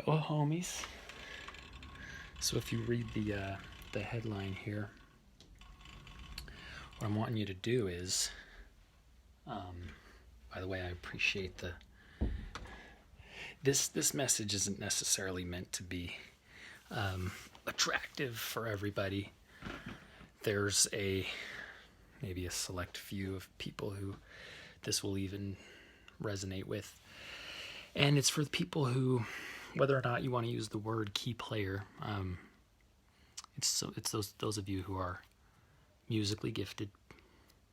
Yo, homies. So if you read the headline here, what I'm wanting you to do is, by the way, I appreciate this message isn't necessarily meant to be attractive for everybody. There's maybe a select few of people who this will even resonate with, and it's for the people who, whether or not you want to use the word key player, it's those of you who are musically gifted,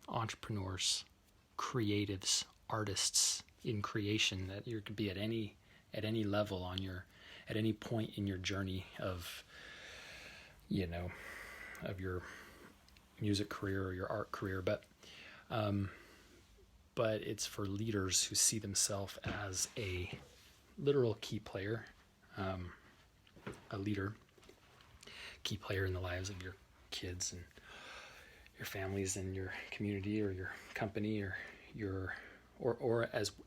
entrepreneurs, creatives, artists in creation, that you could be at any level at any point in your journey of your music career or your art career, but it's for leaders who see themselves as a literal key player, a leader, key player in the lives of your kids and your families and your community or your company or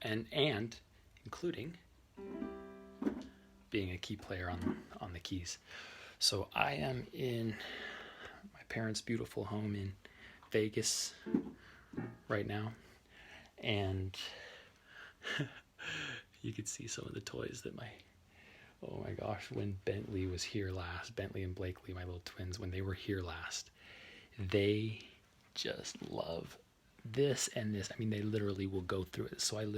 and including being a key player on the keys. So I am in my parents' beautiful home in Vegas right now, and you could see some of the toys that oh my gosh, when Bentley was here last, Bentley and Blakely, my little twins, when they were here last, they just love this and this. I mean, they literally will go through it. So I've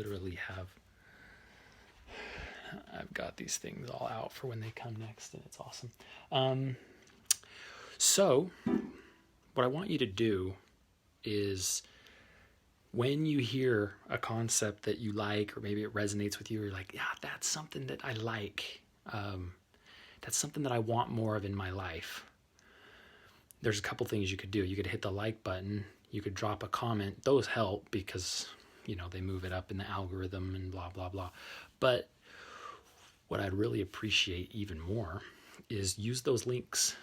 got these things all out for when they come next, and it's awesome. So what I want you to do is, when you hear a concept that you like, or maybe it resonates with you, or you're like, yeah, that's something that I like, that's something that I want more of in my life, there's a couple things you could do. You could hit the like button, you could drop a comment. Those help because, they move it up in the algorithm and blah, blah, blah. But what I'd really appreciate even more is use those links.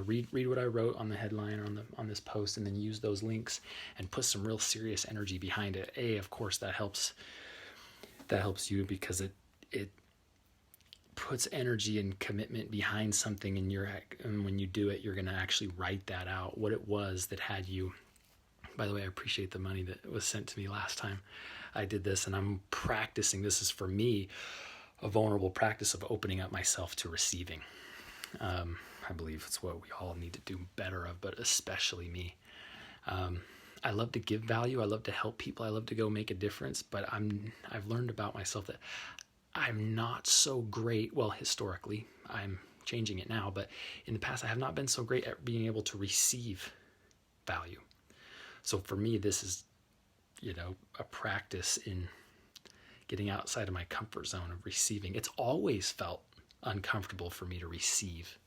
Read what I wrote on the headline on this post, and then use those links and put some real serious energy behind it. Of course, that helps you because it puts energy and commitment behind something, and when you do it, you're going to actually write that out, what it was that had you. By the way, I appreciate the money that was sent to me last time I did this, and I'm practicing. This is, for me, a vulnerable practice of opening up myself to receiving. I believe it's what we all need to do better of, but especially me. I love to give value. I love to help people. I love to go make a difference, but I've learned about myself that I'm not so great. Well, historically, I'm changing it now, but in the past, I have not been so great at being able to receive value. So for me, this is, a practice in getting outside of my comfort zone of receiving. It's always felt uncomfortable for me to receive.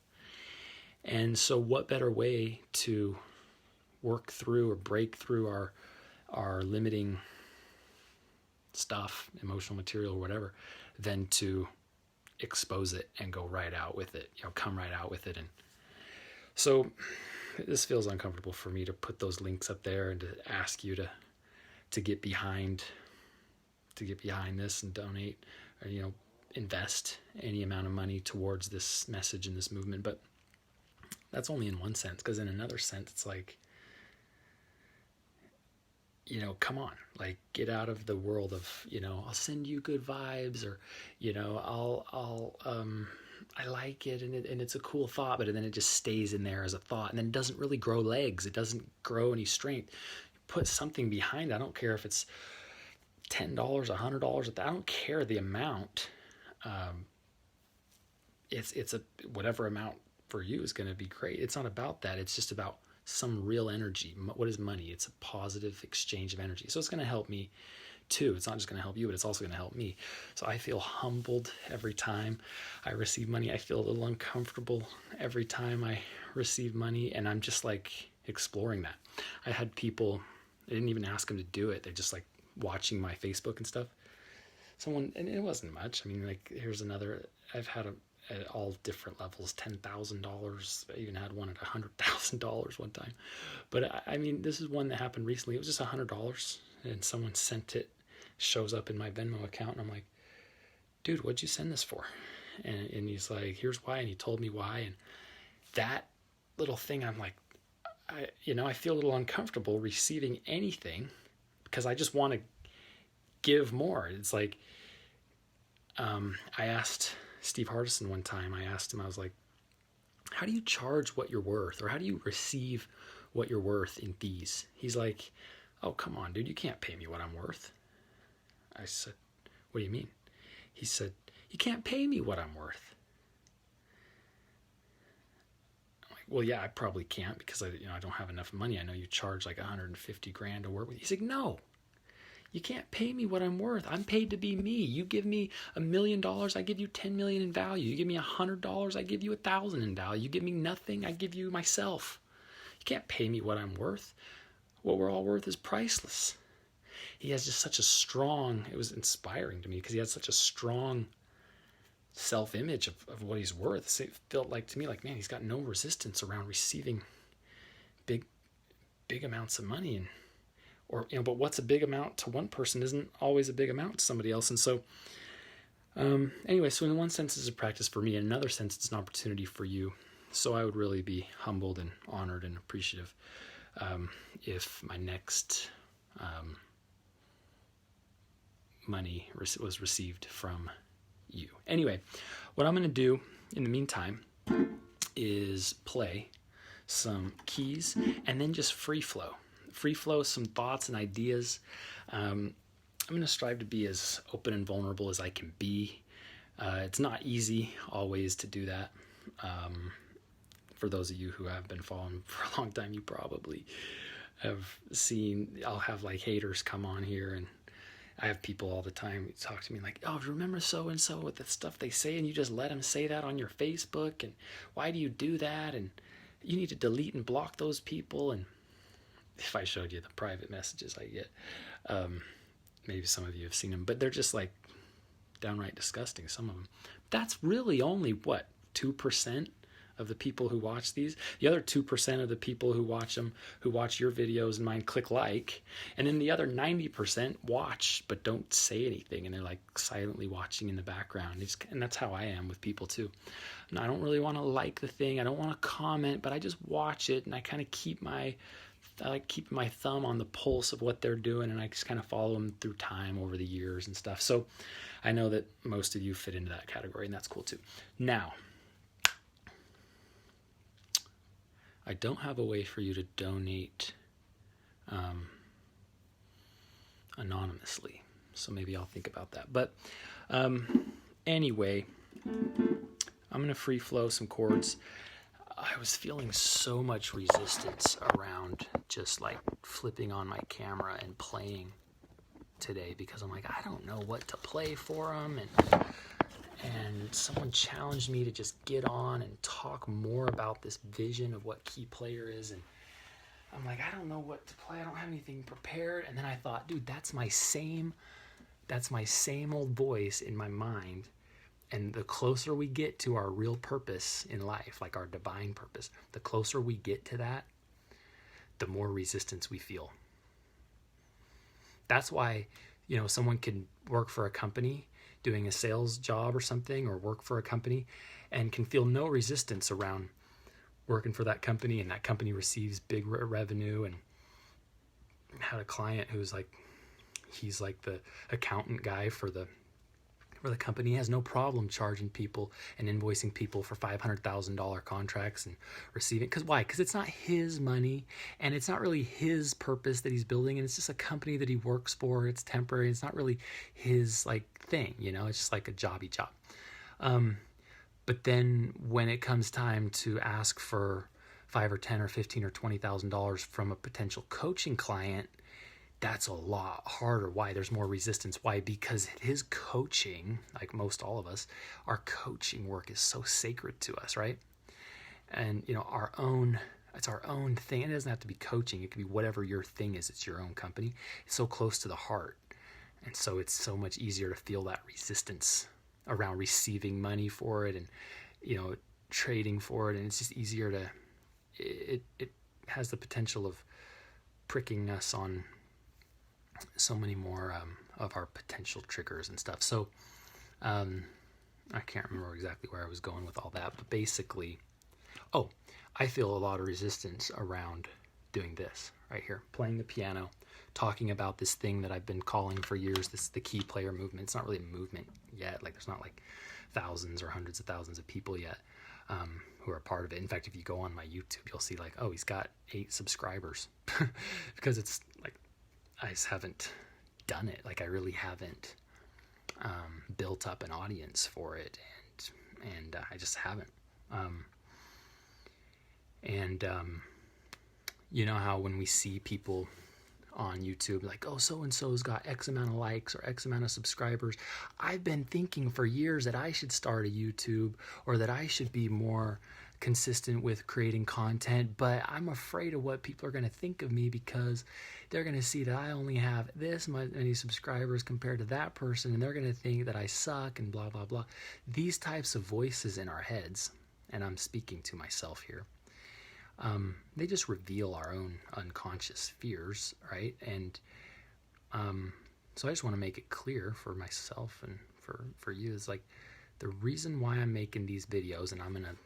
And so what better way to work through or break through our limiting stuff, emotional material or whatever, than to expose it and go right out with it, come right out with it. And so this feels uncomfortable for me to put those links up there and to ask you to get behind this and donate or, invest any amount of money towards this message and this movement. But that's only in one sense, because in another sense, it's like, come on, like, get out of the world of, I'll send you good vibes, or, I like it and it's a cool thought, but then it just stays in there as a thought, and then it doesn't really grow legs. It doesn't grow any strength. Put something behind it. I don't care if it's $10, $100. I don't care the amount. It's a whatever amount for you is going to be great. It's not about that. It's just about some real energy. What is money? It's a positive exchange of energy. So it's going to help me too. It's not just going to help you, but it's also going to help me. So I feel humbled every time I receive money. I feel a little uncomfortable every time I receive money, and I'm just like exploring that. I had people, I didn't even ask them to do it. They're just like watching my Facebook and stuff. And it wasn't much. I mean, like, here's another, I've had at all different levels, $10,000. I even had one at $100,000 one time. But I mean, this is one that happened recently. It was just $100, and someone sent it, shows up in my Venmo account, and I'm like, dude, what'd you send this for? And he's like, here's why. And he told me why. And that little thing, I'm like, I feel a little uncomfortable receiving anything because I just want to give more. It's like, I asked Steve Hardison one time, I was like, how do you charge what you're worth? Or how do you receive what you're worth in fees? He's like, oh, come on, dude, you can't pay me what I'm worth. I said, what do you mean? He said, you can't pay me what I'm worth. I'm like, well, yeah, I probably can't because I don't have enough money. I know you charge like $150,000 to work with. He's like, no, you can't pay me what I'm worth. I'm paid to be me. You give me $1 million, I give you 10 million in value. You give me $100, I give you 1,000 in value. You give me nothing, I give you myself. You can't pay me what I'm worth. What we're all worth is priceless. He has just such a strong, it was inspiring to me because he had such a strong self-image of what he's worth. It felt like to me like, man, he's got no resistance around receiving big amounts of money. But what's a big amount to one person isn't always a big amount to somebody else. And so, anyway, so in one sense it's a practice for me. In another sense, it's an opportunity for you. So I would really be humbled and honored and appreciative if my next money was received from you. Anyway, what I'm going to do in the meantime is play some keys and then just free flow some thoughts and ideas. I'm going to strive to be as open and vulnerable as I can be. It's not easy always to do that. For those of you who have been following for a long time, you probably have seen, I'll have like haters come on here, and I have people all the time talk to me like, oh, remember so-and-so with the stuff they say, and you just let them say that on your Facebook, and why do you do that? And you need to delete and block those people. And if I showed you the private messages I get, maybe some of you have seen them, but they're just like downright disgusting, some of them. That's really only, 2% of the people who watch these? The other 2% of the people who watch them, who watch your videos and mine, click like, and then the other 90% watch but don't say anything, and they're like silently watching in the background. And that's how I am with people too. And I don't really want to like the thing, I don't want to comment, but I just watch it, and I kind of keep my thumb on the pulse of what they're doing, and I just kind of follow them through time over the years and stuff. So I know that most of you fit into that category, and that's cool too. Now, I don't have a way for you to donate anonymously, so maybe I'll think about that. But anyway, I'm going to free flow some chords. I was feeling so much resistance around just like flipping on my camera and playing today because I'm like, I don't know what to play for them, and someone challenged me to just get on and talk more about this vision of what key player is, and I'm like, I don't know what to play, I don't have anything prepared. And then I thought, dude, that's my same old voice in my mind. And the closer we get to our real purpose in life, like our divine purpose, the closer we get to that, the more resistance we feel. That's why, someone can work for a company doing a sales job or something, or work for a company and can feel no resistance around working for that company, and that company receives big revenue. And had a client who's like, he's like the accountant guy for the company. He has no problem charging people and invoicing people for $500,000 contracts and receiving. Why? Because it's not his money, and it's not really his purpose that he's building, and it's just a company that he works for. It's temporary. It's not really his thing, it's just like a jobby job. But then when it comes time to ask for $5 or $10 or $15 or $20,000 from a potential coaching client, that's a lot harder. Why? There's more resistance. Why? Because his coaching, like most all of us, our coaching work is so sacred to us, right? And it's our own thing. It doesn't have to be coaching. It can be whatever your thing is. It's your own company. It's so close to the heart. And so it's so much easier to feel that resistance around receiving money for it and, trading for it. And it's just easier to, it has the potential of pricking us on so many more of our potential triggers and stuff. So I can't remember exactly where I was going with all that, but basically, oh, I feel a lot of resistance around doing this right here, playing the piano, talking about this thing that I've been calling for years, this the key player movement. It's not really a movement yet. Like, there's not like thousands or hundreds of thousands of people yet who are a part of it. In fact, if you go on my YouTube, you'll see like, oh, he's got 8 subscribers because it's like, I just haven't done it. Like, I really haven't built up an audience for it, and I just haven't. You know how when we see people on YouTube like, oh, so and so's got X amount of likes or X amount of subscribers, I've been thinking for years that I should start a YouTube, or that I should be more consistent with creating content, but I'm afraid of what people are going to think of me, because they're going to see that I only have this many subscribers compared to that person, and they're going to think that I suck and blah blah blah. These types of voices in our heads, and I'm speaking to myself here, they just reveal our own unconscious fears, right? And so I just want to make it clear for myself and for you, is like, the reason why I'm making these videos, and I'm going to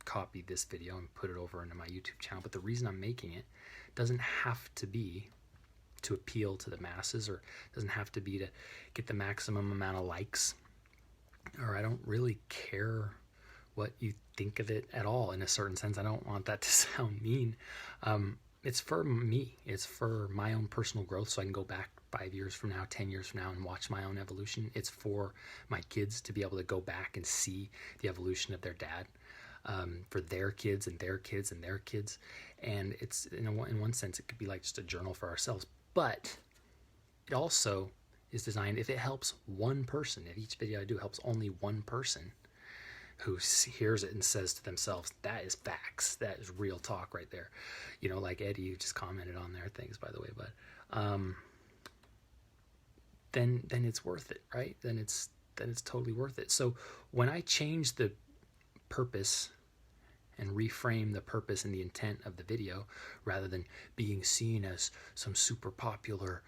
copy this video and put it over into my YouTube channel, but the reason I'm making it doesn't have to be to appeal to the masses, or doesn't have to be to get the maximum amount of likes, or I don't really care what you think of it at all. In a certain sense, I don't want that to sound mean. It's for me. It's for my own personal growth, so I can go back 5 years from now, 10 years from now, and watch my own evolution. It's for my kids to be able to go back and see the evolution of their dad, for their kids and their kids and their kids. And it's, in one sense, it could be like just a journal for ourselves. But it also is designed, if it helps one person, if each video I do helps only one person who hears it and says to themselves, that is facts, that is real talk right there. You know, like Eddie, who just commented on there, thanks by the way, but then it's worth it, right? Then it's totally worth it. So when I change the purpose and reframe the purpose and the intent of the video, rather than being seen as some super popular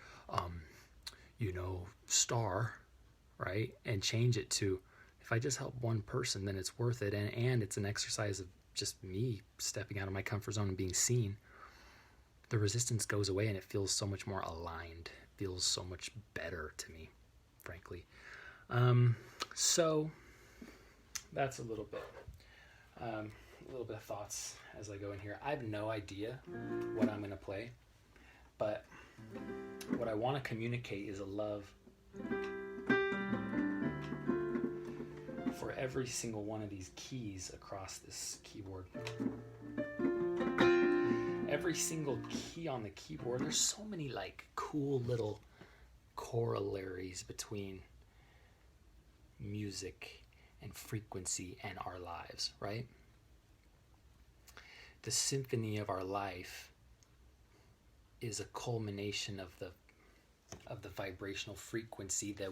star, right, and change it to, if I just help one person, then it's worth it, and it's an exercise of just me stepping out of my comfort zone and being seen, the resistance goes away, and it feels so much more aligned. It feels so much better to me, frankly. So that's a little bit of thoughts as I go in here. I have no idea what I'm going to play, but what I want to communicate is a love for every single one of these keys across this keyboard. Every single key on the keyboard, there's so many like cool little corollaries between music and frequency and our lives, right? The symphony of our life is a culmination of the vibrational frequency that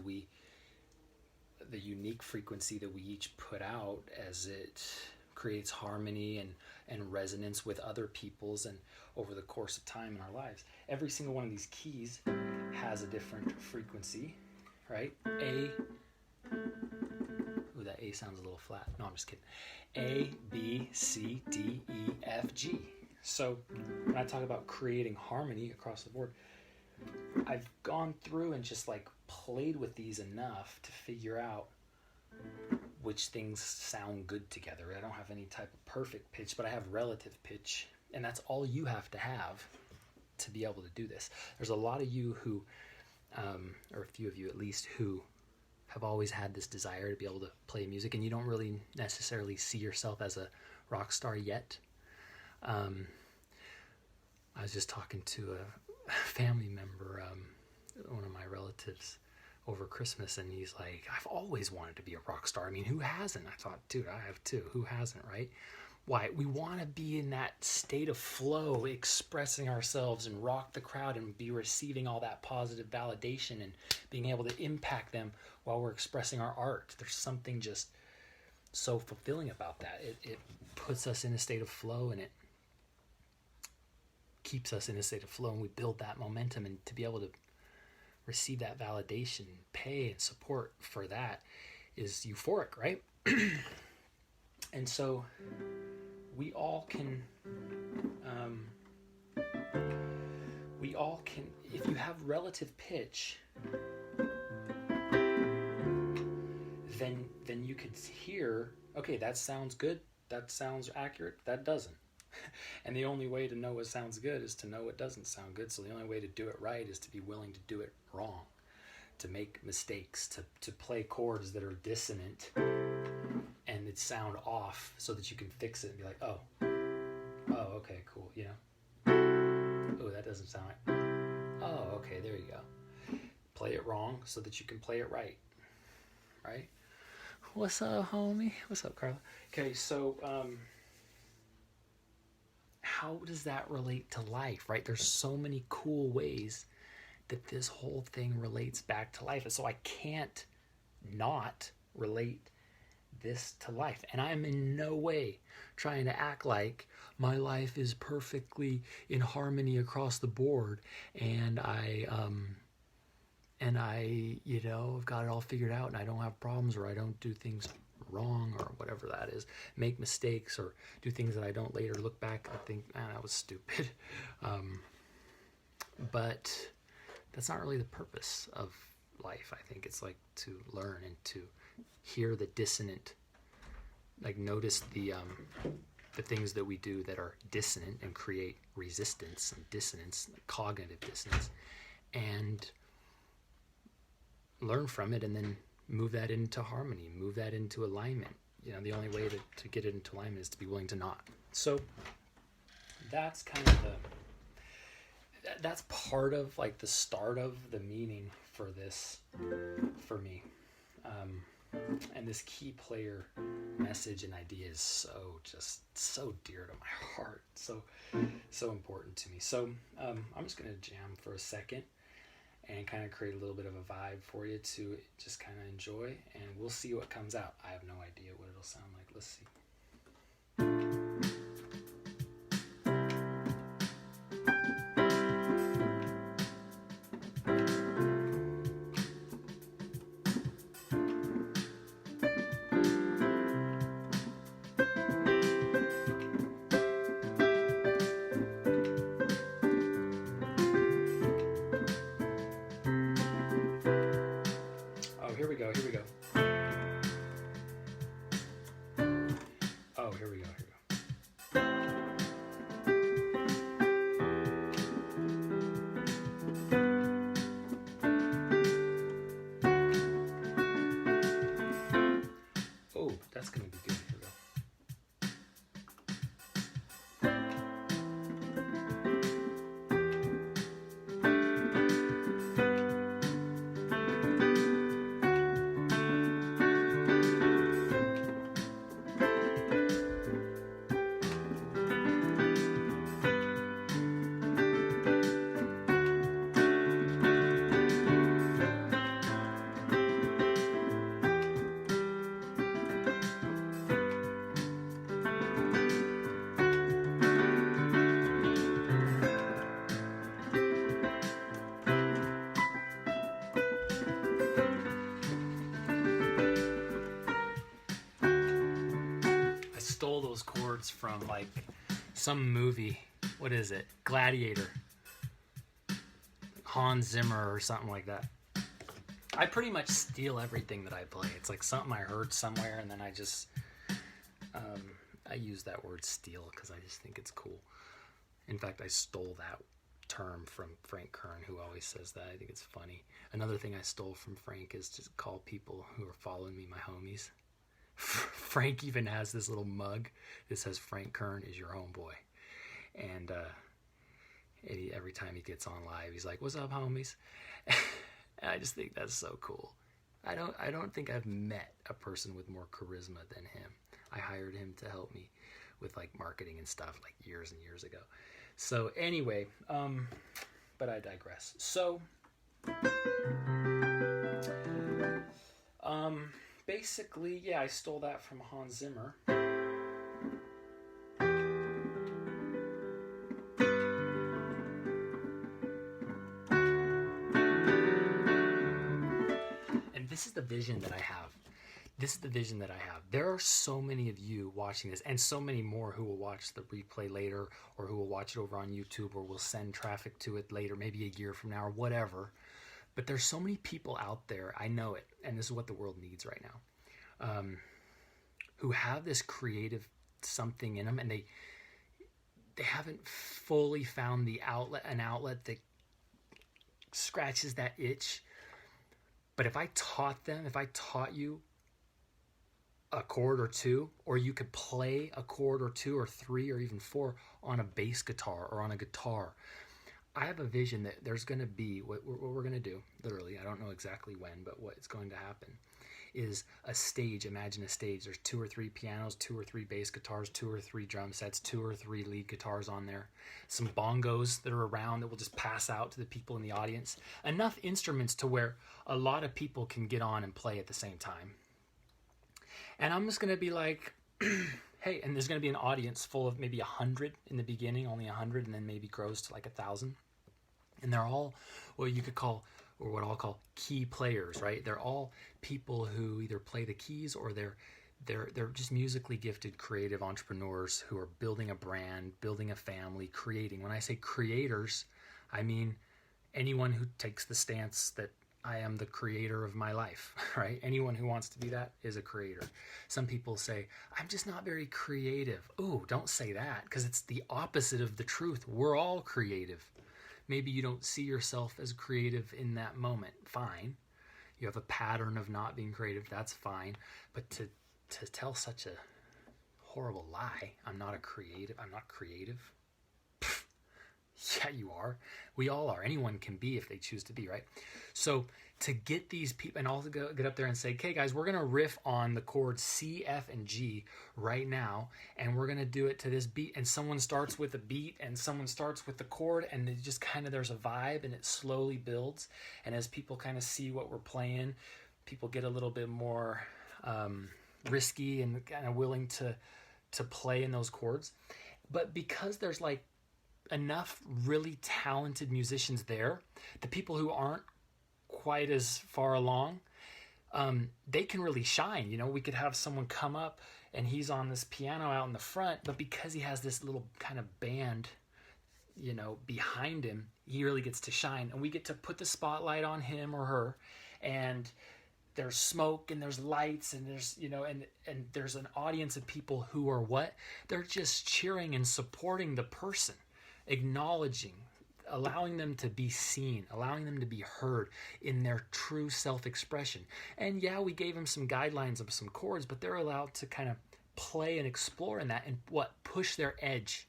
the unique frequency that we each put out, as it creates harmony and resonance with other people's, and over the course of time in our lives. Every single one of these keys has a different frequency, right? Ooh, that A sounds a little flat. No, I'm just kidding. A, B, C, D, E, F, G. So when I talk about creating harmony across the board, I've gone through and just like played with these enough to figure out which things sound good together. I don't have any type of perfect pitch, but I have relative pitch, and that's all you have to have to be able to do this. There's a lot of you who, or a few of you at least, who have always had this desire to be able to play music, and you don't really necessarily see yourself as a rock star yet. I was just talking to a family member, one of my relatives, over Christmas, and he's like, I've always wanted to be a rock star. I mean, who hasn't? I thought, dude, I have too. Who hasn't, right? Why? We want to be in that state of flow, expressing ourselves and rock the crowd and be receiving all that positive validation and being able to impact them while we're expressing our art. There's something just so fulfilling about that. It puts us in a state of flow, and it keeps us in a state of flow, and we build that momentum, and to be able to receive that validation, pay and support for that is euphoric, right? And so we all can, if you have relative pitch, then you could hear, okay, that sounds good, that sounds accurate, that doesn't. And the only way to know what sounds good is to know what doesn't sound good. So the only way to do it right is to be willing to do it wrong, to make mistakes, to play chords that are dissonant and it sound off so that you can fix it and be like, oh, okay, cool, you know? Oh, that doesn't sound right. Oh, okay, there you go. Play it wrong so that you can play it right, right? What's up, homie? What's up, Carla? Okay, so how does that relate to life, right? There's so many cool ways that this whole thing relates back to life. And so I can't not relate this to life. And I'm in no way trying to act like my life is perfectly in harmony across the board and I you know, I've got it all figured out and I don't have problems or I don't do things wrong or whatever that is, make mistakes or do things that I don't later look back and think, man, that was stupid. But that's not really the purpose of life. I think it's like to learn and to hear the dissonant, like notice the things that we do that are dissonant and create resistance and dissonance, like cognitive dissonance, and learn from it and then move that into harmony, move that into alignment. You know, the only way to get it into alignment is to be willing to not. So that's kind of that's part of like the start of the meaning for this, for me. And this key player message and idea is so dear to my heart, so important to me. So I'm just going to jam for a second and kind of create a little bit of a vibe for you to just kind of enjoy, and we'll see what comes out. I have no idea what it'll sound like. Let's see. Here we go. Oh, here we go. Oh, that's going to be good. Here we go. Stole those chords from like some movie. What is it? Gladiator. Hans Zimmer or something like that. I pretty much steal everything that I play. It's like something I heard somewhere and then I just I use that word steal because I just think it's cool. In fact, I stole that term from Frank Kern, who always says that. I think it's funny. Another thing I stole from Frank is to call people who are following me my homies. Frank even has this little mug that says Frank Kern is your homeboy, and every time he gets on live he's like, what's up, homies? And I just think that's so cool. I don't think I've met a person with more charisma than him. I hired him to help me with like marketing and stuff like years and years ago. So anyway, but I digress. So basically, yeah, I stole that from Hans Zimmer. And this is the vision that I have. this is the vision that I have. There are so many of you watching this, and so many more who will watch the replay later, or who will watch it over on YouTube, or will send traffic to it later, maybe a year from now or whatever. But there's so many people out there, I know it, and this is what the world needs right now, who have this creative something in them, and they haven't fully found an outlet that scratches that itch. But if I taught you a chord or two, or you could play a chord or two or three or even four on a bass guitar or on a guitar, I have a vision that there's going to be, what we're going to do, literally, I don't know exactly when, but what's going to happen is a stage. Imagine a stage. There's 2 or 3 pianos, 2 or 3 bass guitars, 2 or 3 drum sets, 2 or 3 lead guitars on there, some bongos that are around that will just pass out to the people in the audience. Enough instruments to where a lot of people can get on and play at the same time. And I'm just going to be like, hey, and there's going to be an audience full of maybe 100 in the beginning, only 100, and then maybe grows to like 1,000. And they're all what you could call, or what I'll call, key players, right? They're all people who either play the keys, or they're just musically gifted, creative entrepreneurs who are building a brand, building a family, creating. When I say creators, I mean anyone who takes the stance that I am the creator of my life, right? Anyone who wants to be that is a creator. Some people say, I'm just not very creative. Ooh, don't say that, because it's the opposite of the truth. We're all creative. Maybe you don't see yourself as creative in that moment. Fine. You have a pattern of not being creative. That's fine. But to tell such a horrible lie, I'm not creative. Pfft, yeah, you are. We all are. Anyone can be if they choose to be, right? So to get these people, and I'll get up there and say, okay, guys, we're going to riff on the chords C, F, and G right now, and we're going to do it to this beat. And someone starts with a beat, and someone starts with the chord, and it just kind of, there's a vibe, and it slowly builds. And as people kind of see what we're playing, people get a little bit more risky and kind of willing to play in those chords. But because there's like enough really talented musicians there, the people who aren't quite as far along, they can really shine. You know, we could have someone come up and he's on this piano out in the front, but because he has this little kind of band, you know, behind him, he really gets to shine, and we get to put the spotlight on him or her, and there's smoke and there's lights and there's, you know, and there's an audience of people who are what? They're just cheering and supporting the person, acknowledging, allowing them to be seen, allowing them to be heard in their true self-expression. And yeah, we gave them some guidelines of some chords, but they're allowed to kind of play and explore in that, and push their edge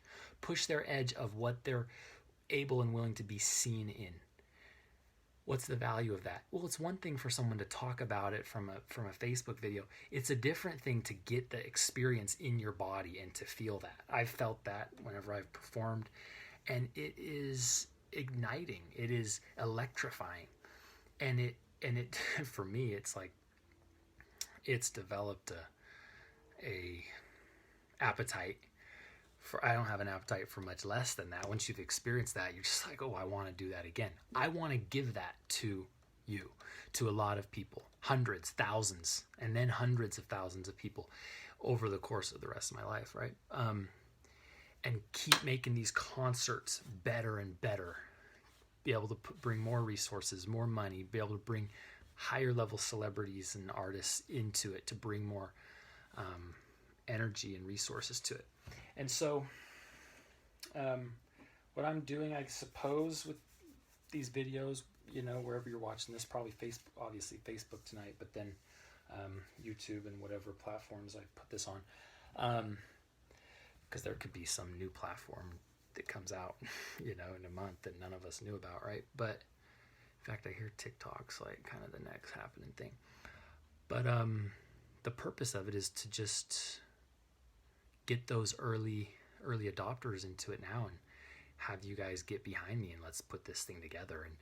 of what they're able and willing to be seen in. What's the value of that? Well, it's one thing for someone to talk about it from a Facebook video. It's a different thing to get the experience in your body and to feel that. I've felt that whenever I've performed, and it is igniting. It is electrifying. And it for me, it's like it's developed a appetite for, I don't have an appetite for much less than that. Once you've experienced that, you're just like, oh, I want to do that again. I want to give that to you, to a lot of people, hundreds, thousands, and then hundreds of thousands of people over the course of the rest of my life, right? And keep making these concerts better and better. Be able to bring more resources, more money, be able to bring higher level celebrities and artists into it to bring more energy and resources to it. And so what I'm doing, I suppose, with these videos, you know, wherever you're watching this, probably Facebook, obviously Facebook tonight, but then YouTube and whatever platforms I put this on, because there could be some new platform that comes out, you know, in a month that none of us knew about, right? But in fact, I hear TikTok's like kind of the next happening thing. But the purpose of it is to just get those early adopters into it now, and have you guys get behind me, and let's put this thing together. And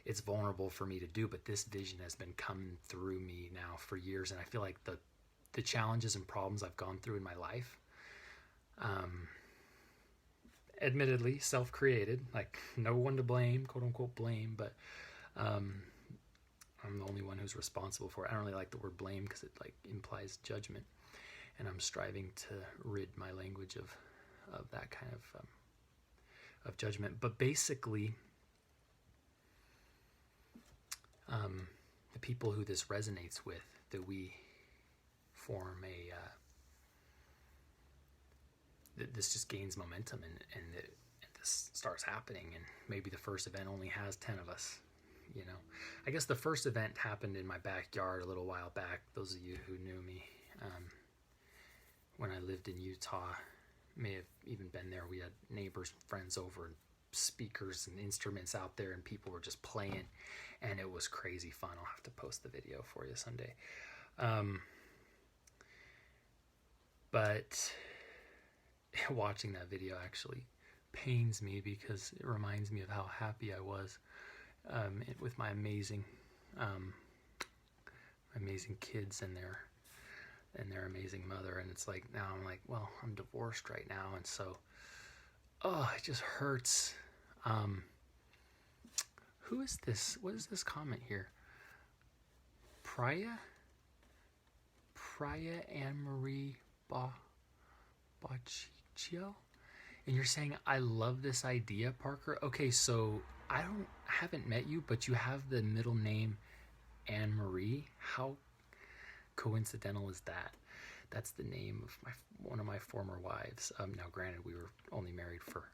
it's vulnerable for me to do, but this vision has been coming through me now for years, and I feel like the challenges and problems I've gone through in my life, admittedly self-created, like no one to blame, quote unquote blame, but I'm the only one who's responsible for it. I don't really like the word blame because it like implies judgment, and I'm striving to rid my language of that kind of judgment. But basically, the people who this resonates with, that we form this just gains momentum, and this starts happening, and maybe the first event only has 10 of us. I guess the first event happened in my backyard a little while back. Those of you who knew me when I lived in Utah may have even been there. We had neighbors and friends over, and speakers and instruments out there, and people were just playing, and it was crazy fun. I'll have to post the video for you someday. But watching that video actually pains me, because it reminds me of how happy I was with my amazing kids and their amazing mother. And it's like, now I'm like, well, I'm divorced right now, and so it just hurts. Who is this? What is this comment here? Priya Anne-Marie Baciccio? And you're saying, I love this idea, Parker. Okay, so I haven't met you, but you have the middle name Anne-Marie. How coincidental is that? That's the name of one of my former wives. Now, granted, we were only married for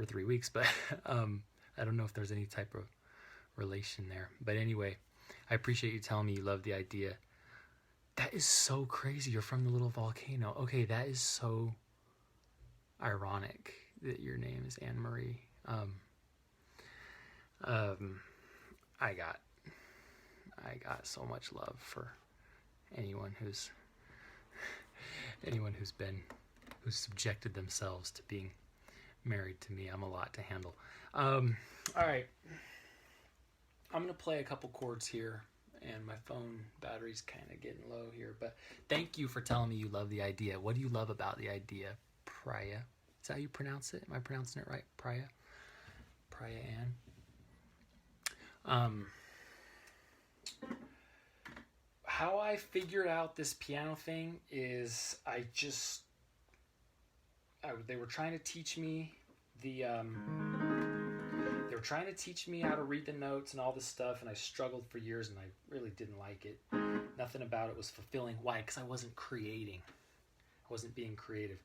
3 weeks, but I don't know if there's any type of relation there. But anyway, I appreciate you telling me you love the idea. That is so crazy. You're from the little volcano. Okay, that is so ironic that your name is Anne-Marie. I got so much love for anyone who's subjected themselves to being married to me. I'm a lot to handle. All right, I'm gonna play a couple chords here, and my phone battery's kind of getting low here, but thank you for telling me you love the idea. What do you love about the idea? Priya, is that how you pronounce it? Am I pronouncing it right? Priya Ann. How I figured out this piano thing is they were trying to teach me they were trying to teach me how to read the notes and all this stuff, and I struggled for years, and I really didn't like it. Nothing about it was fulfilling. Why? Because I wasn't creating. I wasn't being creative.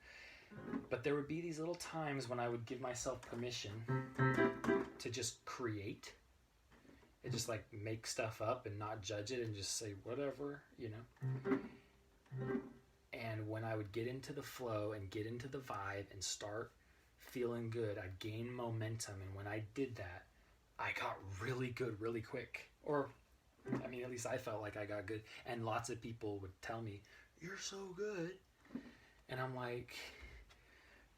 But there would be these little times when I would give myself permission to just create. And just like make stuff up and not judge it and just say whatever, And when I would get into the flow and get into the vibe and start feeling good, I'd gain momentum. And when I did that, I got really good really quick. Or, at least I felt like I got good. And lots of people would tell me, "You're so good." And I'm like,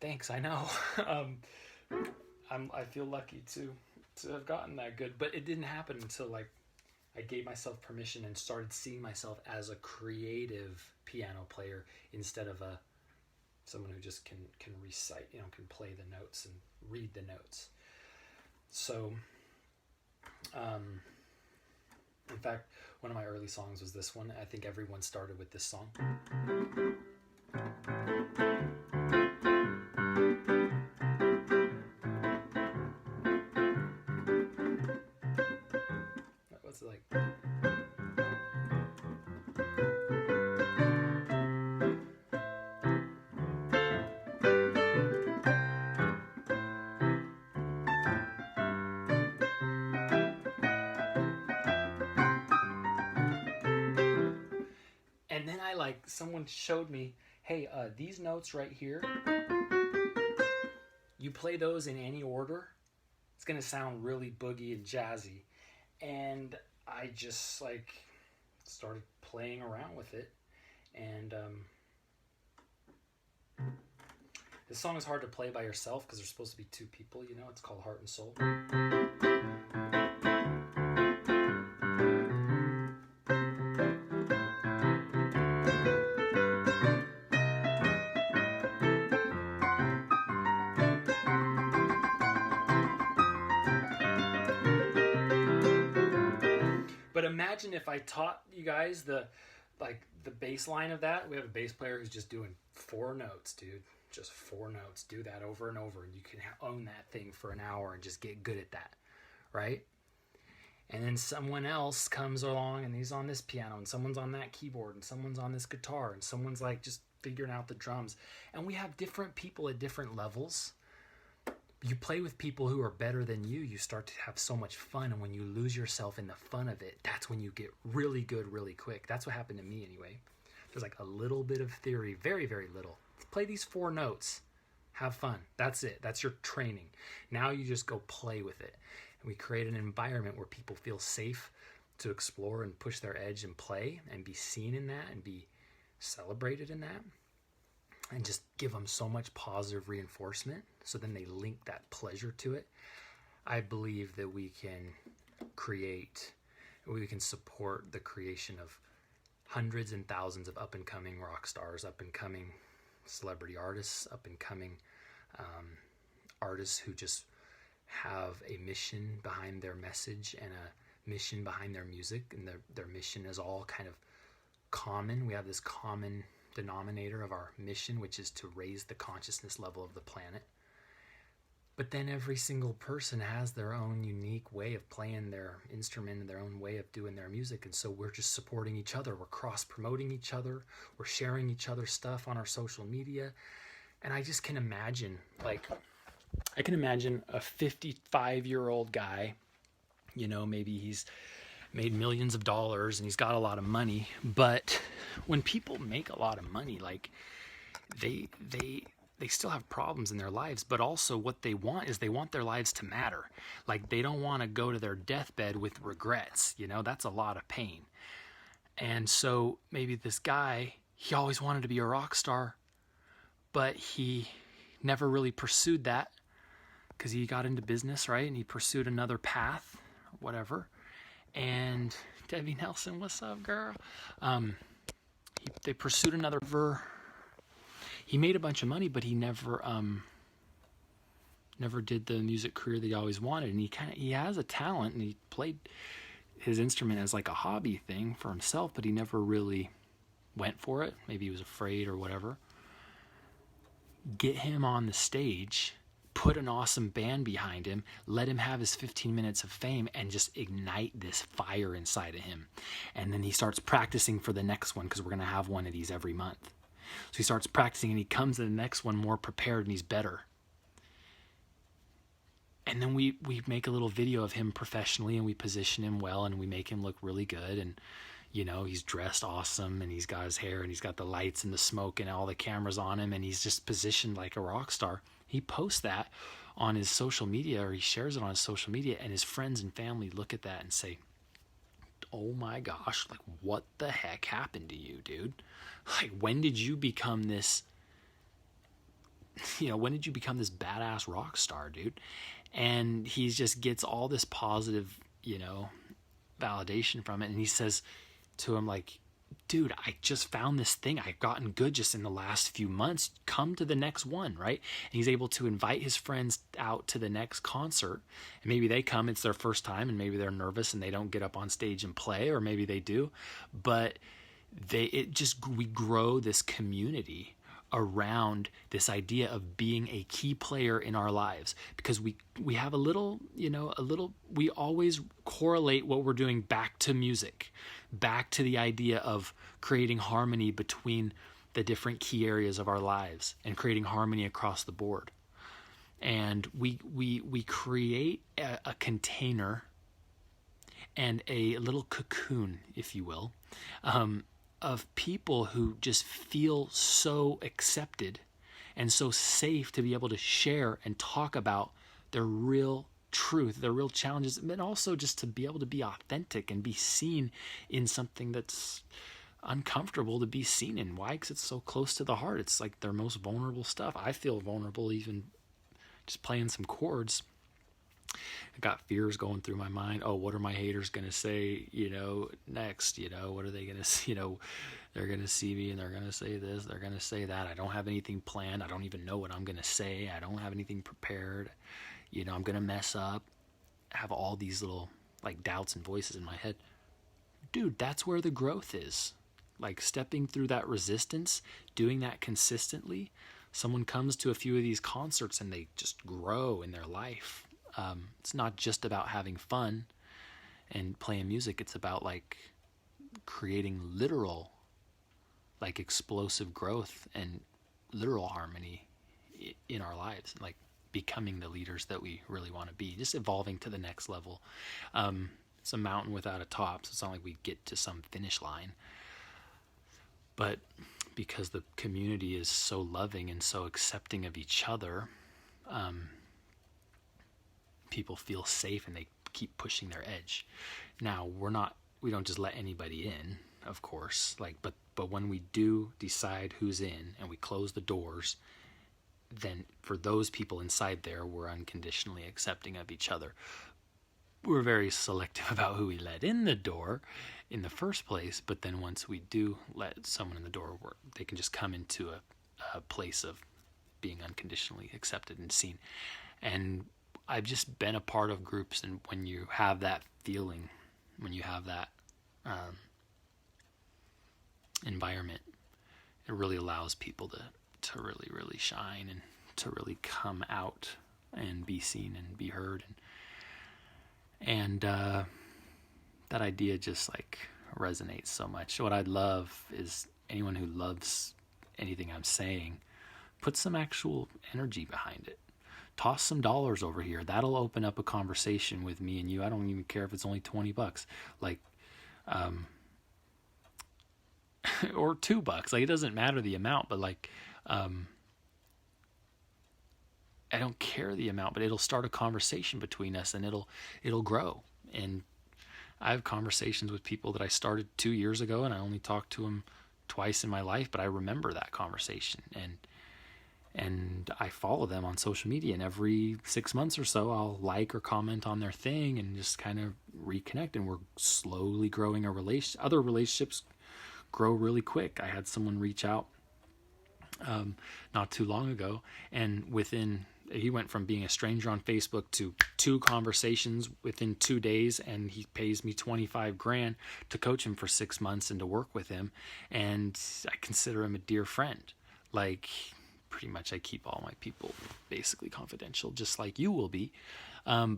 thanks, I know. I feel lucky to have gotten that good, but it didn't happen until I gave myself permission and started seeing myself as a creative piano player instead of someone who just can recite, can play the notes and read the notes. So, in fact, one of my early songs was this one. I think everyone started with this song. What's it like? And then someone showed me, hey, these notes right here, you play those in any order, it's going to sound really boogie and jazzy. And I just started playing around with it. And this song is hard to play by yourself because there's supposed to be two people, it's called Heart and Soul. But imagine imagine if I taught you guys the bass line of that? We have a bass player who's just doing 4 notes, dude. Just 4 notes. Do that over and over, and you can own that thing for an hour and just get good at that, right? And then someone else comes along and he's on this piano, and someone's on that keyboard, and someone's on this guitar, and someone's like just figuring out the drums. And we have different people at different levels. You play with people who are better than you, you start to have so much fun. And when you lose yourself in the fun of it, that's when you get really good really quick. That's what happened to me anyway. There's like a little bit of theory, very, very little. Play these 4 notes. Have fun. That's it. That's your training. Now you just go play with it. And we create an environment where people feel safe to explore and push their edge and play and be seen in that and be celebrated in that. And just give them so much positive reinforcement, so then they link that pleasure to it. I believe that we can support the creation of hundreds and thousands of up-and-coming rock stars, up-and-coming celebrity artists, up-and-coming artists who just have a mission behind their message and a mission behind their music, and their mission is all kind of common. We have this common denominator of our mission, which is to raise the consciousness level of the planet. But then every single person has their own unique way of playing their instrument and their own way of doing their music. And so we're just supporting each other. We're cross-promoting each other. We're sharing each other's stuff on our social media. And I just can imagine, a 55-year-old guy, maybe he's made millions of dollars and he's got a lot of money. But when people make a lot of money, they still have problems in their lives, but also what they want is they want their lives to matter. They don't want to go to their deathbed with regrets. That's a lot of pain. And so maybe this guy, he always wanted to be a rock star, but he never really pursued that because he got into business, right? And he pursued another path, or whatever. And Debbie Nelson, what's up, girl? They pursued another. He made a bunch of money, but he never did the music career that he always wanted. And he has a talent, and he played his instrument as like a hobby thing for himself, but he never really went for it. Maybe he was afraid or whatever. Get him on the stage, put an awesome band behind him, let him have his 15 minutes of fame, and just ignite this fire inside of him. And then he starts practicing for the next one, because we're going to have one of these every month. So he starts practicing, and he comes to the next one more prepared, and he's better. And then we make a little video of him professionally, and we position him well, and we make him look really good. And, he's dressed awesome, and he's got his hair, and he's got the lights and the smoke and all the cameras on him, and he's just positioned like a rock star. He posts that on his social media, or he shares it on his social media, and his friends and family look at that and say, oh my gosh, what the heck happened to you, dude? When did you become this, badass rock star, dude? And he just gets all this positive, validation from it. And he says to him, dude, I just found this thing. I've gotten good just in the last few months. Come to the next one, right? And he's able to invite his friends out to the next concert. And maybe they come, it's their first time, and maybe they're nervous and they don't get up on stage and play, or maybe they do. But we grow this community around this idea of being a key player in our lives, because we have we always correlate what we're doing back to music, back to the idea of creating harmony between the different key areas of our lives and creating harmony across the board. And we create a container and a little cocoon, if you will, of people who just feel so accepted and so safe to be able to share and talk about their real truth, their real challenges, and also just to be able to be authentic and be seen in something that's uncomfortable to be seen in. Why? Because it's so close to the heart. It's like their most vulnerable stuff. I feel vulnerable even just playing some chords. I got fears going through my mind. Oh, what are my haters going to say, next? What are they going to, they're going to see me and they're going to say this, they're going to say that. I don't have anything planned. I don't even know what I'm going to say. I don't have anything prepared. I'm going to mess up. I have all these little doubts and voices in my head. dude, that's where the growth is. Like stepping through that resistance, doing that consistently. Someone comes to a few of these concerts and they just grow in their life. It's not just about having fun and playing music. It's about like creating literal, like explosive growth and literal harmony in our lives, like becoming the leaders that we really want to be, just evolving to the next level. It's a mountain without a top, so it's not like we get to some finish line. But because the community is so loving and so accepting of each other, people feel safe and they keep pushing their edge. Now, we don't just let anybody in, of course, but when we do decide who's in and we close the doors, then for those people inside there, we're unconditionally accepting of each other. We're very selective about who we let in the door in the first place, but then once we do let someone in the door, they can just come into a place of being unconditionally accepted and seen. And I've just been a part of groups, and when you have that feeling, when you have that environment, it really allows people to really, really shine and to really come out and be seen and be heard. And that idea just like resonates so much. What I'd love is anyone who loves anything I'm saying, put some actual energy behind it. Toss some dollars over here. That'll open up a conversation with me and you. I don't even care if it's only $20. Like, or $2. Like, it doesn't matter the amount, but like, I don't care the amount, but it'll start a conversation between us and it'll grow. And I have conversations with people that I started 2 years ago, and I only talked to them twice in my life, but I remember that conversation, and I follow them on social media, and every 6 months or so I'll like or comment on their thing and just kind of reconnect, and we're slowly growing a relationship. Other relationships grow really quick. I had someone reach out not too long ago, and he went from being a stranger on Facebook to 2 conversations within 2 days, and he pays me $25,000 to coach him for 6 months and to work with him. And I consider him a dear friend. Like, pretty much I keep all my people basically confidential, just like you will be. So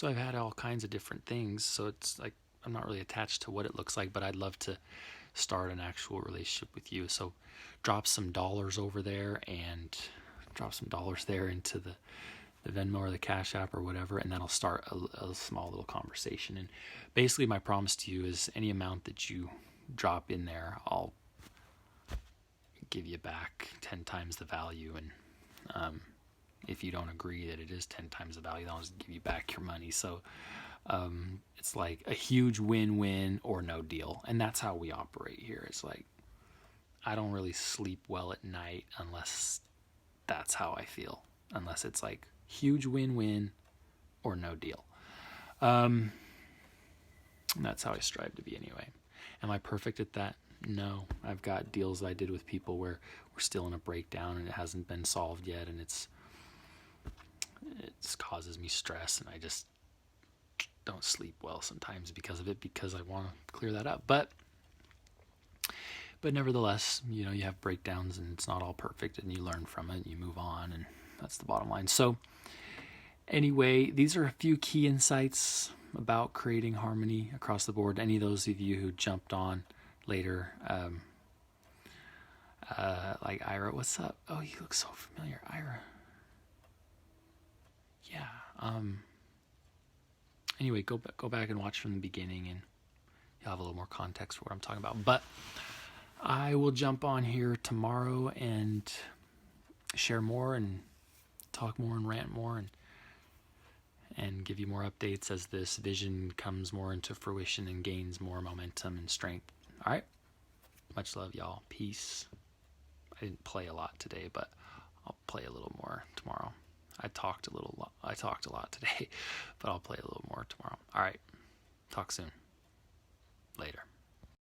I've had all kinds of different things. So it's like, I'm not really attached to what it looks like, but I'd love to start an actual relationship with you. So drop some dollars over there and drop some dollars there into the Venmo or the Cash App or whatever, and that'll start a small little conversation. And basically my promise to you is any amount that you drop in there, I'll give you back 10 times the value. And if you don't agree that it is 10 times the value, I'll just give you back your money. So it's like a huge win-win or no deal. And that's how we operate here. It's like, I don't really sleep well at night unless that's how I feel. Unless it's like huge win-win or no deal. And that's how I strive to be anyway. Am I perfect at that? No. I've got deals I did with people where we're still in a breakdown and it hasn't been solved yet, and it causes me stress, and I just don't sleep well sometimes because of it, because I want to clear that up. But nevertheless, you have breakdowns, and it's not all perfect, and you learn from it and you move on, and that's the bottom line. So anyway, these are a few key insights about creating harmony across the board. Any of those of you who jumped on later, like Ira, what's up? Oh, you look so familiar, Ira. Yeah. Anyway, go back and watch from the beginning, and you'll have a little more context for what I'm talking about. But I will jump on here tomorrow and share more and talk more and rant more and give you more updates as this vision comes more into fruition and gains more momentum and strength. All right. Much love, y'all. Peace. I didn't play a lot today, but I'll play a little more tomorrow. I talked a lot today, but I'll play a little more tomorrow. All right. Talk soon. Later.